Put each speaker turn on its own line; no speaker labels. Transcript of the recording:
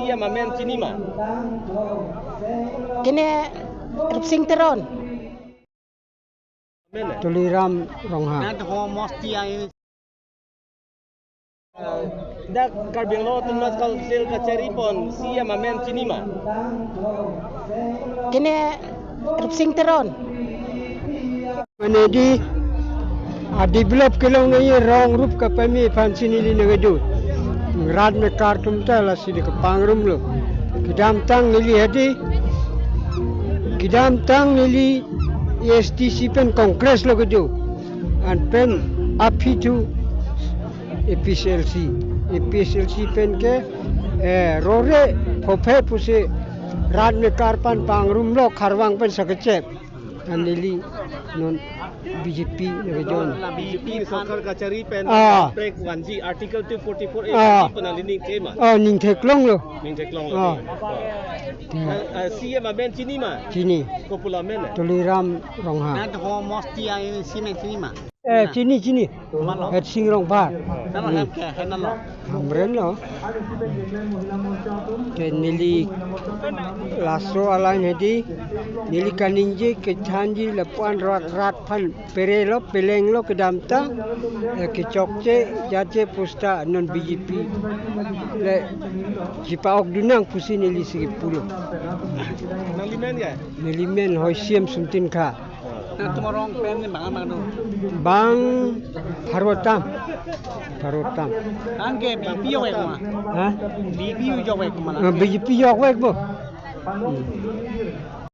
siya mamen cinema.
Kini Rupsing Teron.
Tuliram Rongha.
Dak karbing lo tunas kal sil ka ceripon siya mamen cinema.
Kini Rupsing Teron.
Manedi develop kelong ngai rong rup ka pami fansin ili nagadu. Rad me kartum ta la sidi ka pangrum lo. Kidam tang nili hadi. Kidam tang nili STC pen kongres lo gadu. And pen api tu EPSLC pen ke rore phophe puse rad me karpan pangrum lo kharwang pen sakecep. Anili non BJP nagajon.
BJP sokar ka ceripen break 1G article 244A penalining tema.
Ning theklong lo.
Ning teklong lo. Siya mamen cinema.
Cini.
Kopula men.
Tuliram Rongha.
Nanti ho mosti ay simen cinema.
Cini. Het singrong par.
Nama ham ke henan lo.
Hamren lo. Ke nili laso alain hedi. Nili kaninji ke chanji lepuan rat pan perelo peleng lo ke damta. Ke chokce jaje pusta non BJP. Le jipaok dunang pusi nili segi puluh.
Nalimen ya?
Nilimen hoi siam suntin ka.
Nah tumarong pen ni bang tu.
Bang Parotam.
Angke BJP yo wek ma.
Hah?
BJP yo wek ma.
BJP yok wek bo.